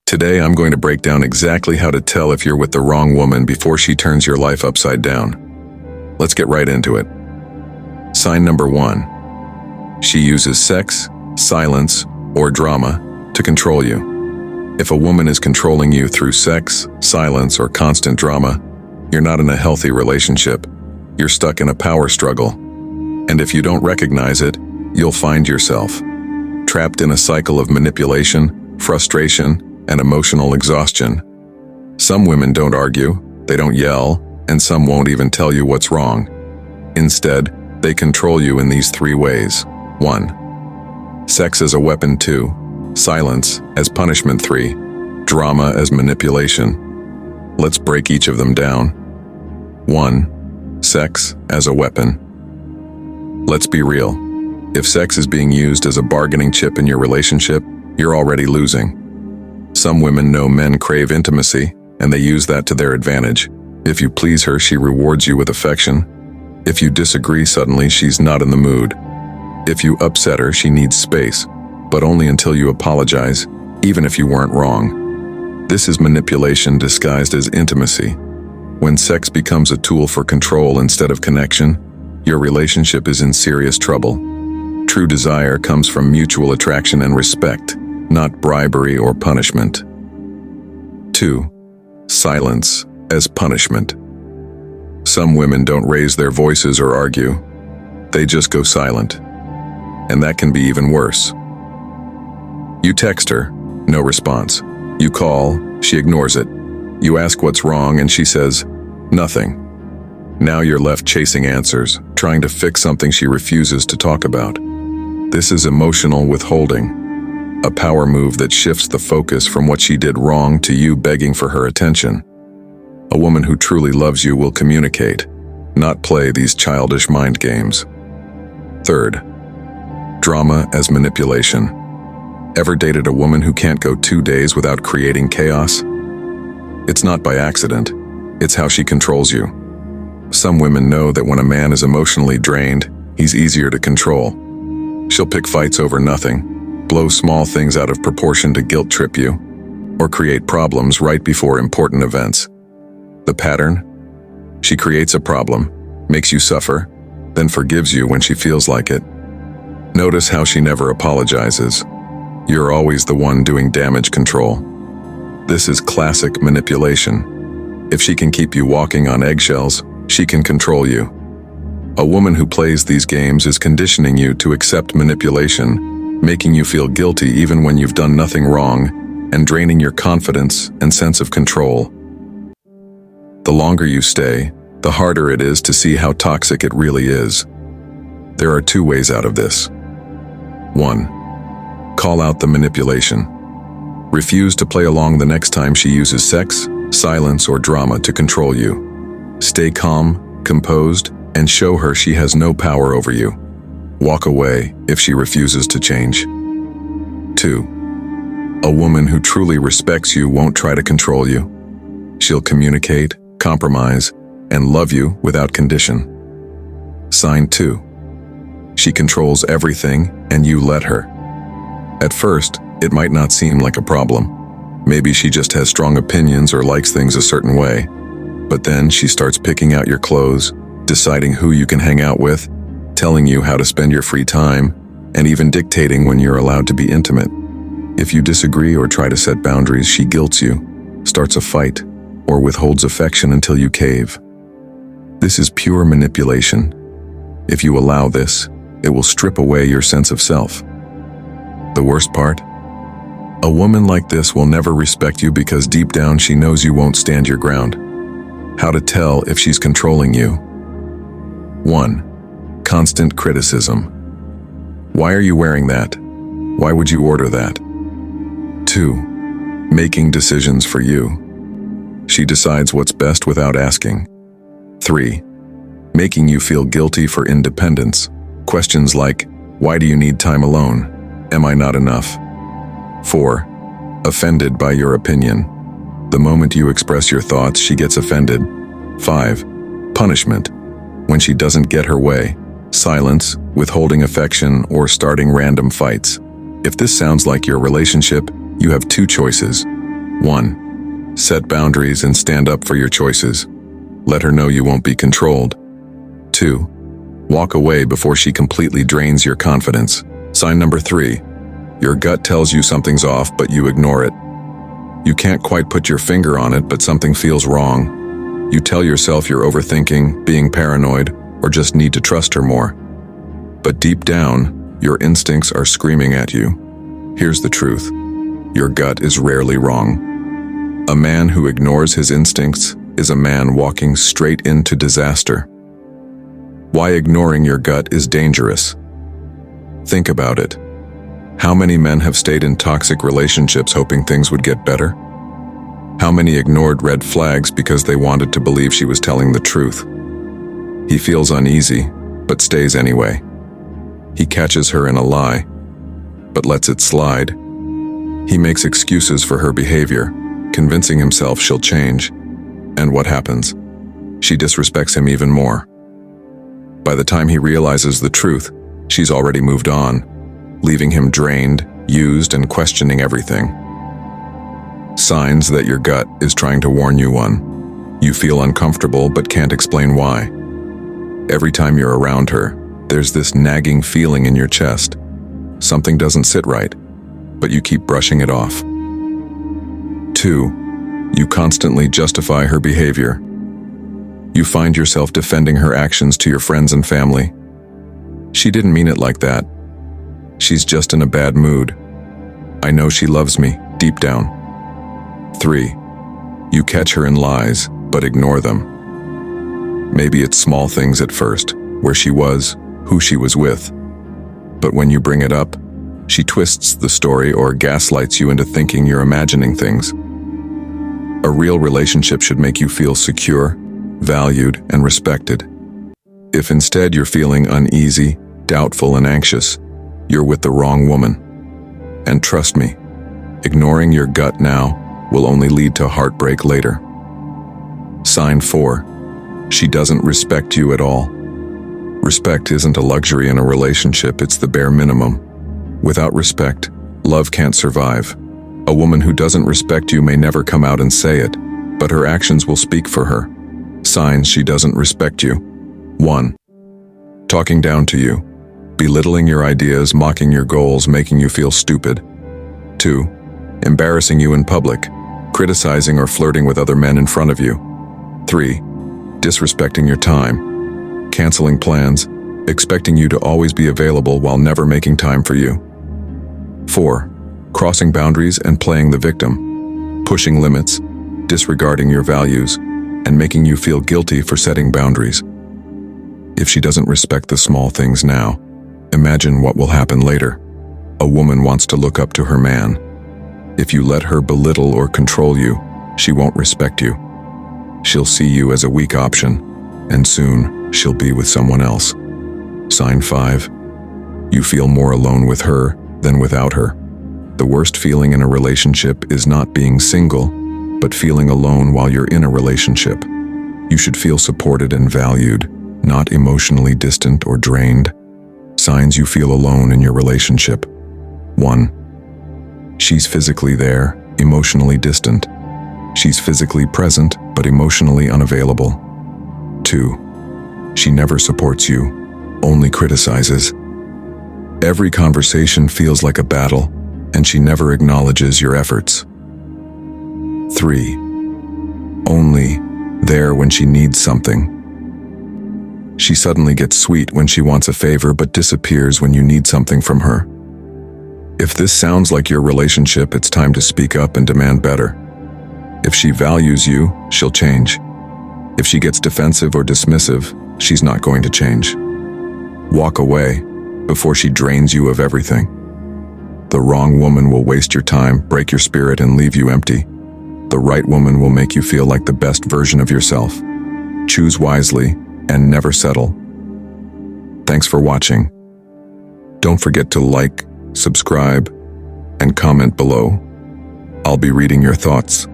Today I'm going to break down exactly how to tell if you're with the wrong woman before she turns your life upside down. Let's get right into it. Sign number 1. She uses sex, silence, or drama to control you. If a woman is controlling you through sex, silence, or constant drama, you're not in a healthy relationship. You're stuck in a power struggle. And if you don't recognize it, you'll find yourself trapped in a cycle of manipulation, frustration, and emotional exhaustion. Some women don't argue, they don't yell, and some won't even tell you what's wrong. Instead, they control you in these 3 ways. 1. Sex as a weapon. 2. Silence as punishment. 3. Drama as manipulation. Let's break each of them down. 1. Sex as a weapon. Let's be real. If sex is being used as a bargaining chip in your relationship, you're already losing. Some women know men crave intimacy, and they use that to their advantage. If you please her, she rewards you with affection. If you disagree, suddenly she's not in the mood. If you upset her, she needs space, but only until you apologize, even if you weren't wrong. This is manipulation disguised as intimacy. When sex becomes a tool for control instead of connection, your relationship is in serious trouble. True desire comes from mutual attraction and respect, not bribery or punishment. 2. Silence as punishment. Some women don't raise their voices or argue. They just go silent. And that can be even worse. You text her, no response. You call, she ignores it. You ask what's wrong and she says, nothing. Now you're left chasing answers, trying to fix something she refuses to talk about. This is emotional withholding. A power move that shifts the focus from what she did wrong to you begging for her attention. A woman who truly loves you will communicate, not play these childish mind games. 3. Drama as manipulation. Ever dated a woman who can't go 2 days without creating chaos? It's not by accident, it's how she controls you. Some women know that when a man is emotionally drained, he's easier to control. She'll pick fights over nothing, blow small things out of proportion to guilt trip you, or create problems right before important events. The pattern? She creates a problem, makes you suffer, then forgives you when she feels like it. Notice how she never apologizes. You're always the one doing damage control. This is classic manipulation. If she can keep you walking on eggshells, she can control you. A woman who plays these games is conditioning you to accept manipulation, making you feel guilty even when you've done nothing wrong, and draining your confidence and sense of control. The longer you stay, the harder it is to see how toxic it really is. There are 2 ways out of this. 1. Call out the manipulation. Refuse to play along the next time she uses sex, silence, or drama to control you. Stay calm, composed, and show her she has no power over you. Walk away if she refuses to change. 2. A woman who truly respects you won't try to control you. She'll communicate, compromise, and love you without condition. Sign 2. She controls everything and you let her. At first, it might not seem like a problem. Maybe she just has strong opinions or likes things a certain way. But then she starts picking out your clothes, deciding who you can hang out with, telling you how to spend your free time, and even dictating when you're allowed to be intimate. If you disagree or try to set boundaries, she guilts you, starts a fight, or withholds affection until you cave. This is pure manipulation. If you allow this, it will strip away your sense of self. The worst part? A woman like this will never respect you because deep down she knows you won't stand your ground. How to tell if she's controlling you? 1. Constant criticism. Why are you wearing that? Why would you order that? 2. Making decisions for you. She decides what's best without asking. 3. Making you feel guilty for independence. Questions like, why do you need time alone? Am I not enough? 4. Offended by your opinion. The moment you express your thoughts, she gets offended. 5. Punishment. When she doesn't get her way. Silence, withholding affection, or starting random fights. If this sounds like your relationship, you have 2 choices. 1. Set boundaries and stand up for your choices. Let her know you won't be controlled. 2. Walk away before she completely drains your confidence. Sign number 3. Your gut tells you something's off, but you ignore it. You can't quite put your finger on it, but something feels wrong. You tell yourself you're overthinking, being paranoid, or just need to trust her more. But deep down, your instincts are screaming at you. Here's the truth. Your gut is rarely wrong. A man who ignores his instincts is a man walking straight into disaster. Why ignoring your gut is dangerous. Think about it. How many men have stayed in toxic relationships hoping things would get better? How many ignored red flags because they wanted to believe she was telling the truth? He feels uneasy, but stays anyway. He catches her in a lie, but lets it slide. He makes excuses for her behavior, convincing himself she'll change. And what happens? She disrespects him even more. By the time he realizes the truth, she's already moved on, leaving him drained, used, and questioning everything. Signs that your gut is trying to warn you. 1. You feel uncomfortable but can't explain why. Every time you're around her, there's this nagging feeling in your chest. Something doesn't sit right, but you keep brushing it off. 2. You constantly justify her behavior. You find yourself defending her actions to your friends and family. She didn't mean it like that. She's just in a bad mood. I know she loves me, deep down. 3. You catch her in lies, but ignore them. Maybe it's small things at first, where she was, who she was with. But when you bring it up, she twists the story or gaslights you into thinking you're imagining things. A real relationship should make you feel secure, valued, and respected. If instead you're feeling uneasy, doubtful, and anxious, you're with the wrong woman. And trust me, ignoring your gut now will only lead to heartbreak later. Sign 4. She doesn't respect you at all. Respect isn't a luxury in a relationship, it's the bare minimum. Without respect, love can't survive. A woman who doesn't respect you may never come out and say it, but her actions will speak for her. Signs she doesn't respect you. 1. Talking down to you. Belittling your ideas, mocking your goals, making you feel stupid. 2. Embarrassing you in public, criticizing or flirting with other men in front of you. 3. Disrespecting your time, canceling plans, expecting you to always be available while never making time for you. 4. Crossing boundaries and playing the victim, pushing limits, disregarding your values, and making you feel guilty for setting boundaries. If she doesn't respect the small things now, imagine what will happen later. A woman wants to look up to her man. If you let her belittle or control you, she won't respect you. She'll see you as a weak option, and soon she'll be with someone else. Sign 5. You feel more alone with her than without her. The worst feeling in a relationship is not being single, but feeling alone while you're in a relationship. You should feel supported and valued, not emotionally distant or drained. Signs you feel alone in your relationship. 1. She's physically there, emotionally distant. She's physically present, but emotionally unavailable. 2. She never supports you, only criticizes. Every conversation feels like a battle, and she never acknowledges your efforts. 3. Only there when she needs something. She suddenly gets sweet when she wants a favor but disappears when you need something from her. If this sounds like your relationship, it's time to speak up and demand better. If she values you, she'll change. If she gets defensive or dismissive, she's not going to change. Walk away before she drains you of everything. The wrong woman will waste your time, break your spirit, and leave you empty. The right woman will make you feel like the best version of yourself. Choose wisely and never settle. Thanks for watching. Don't forget to like, subscribe, and comment below. I'll be reading your thoughts.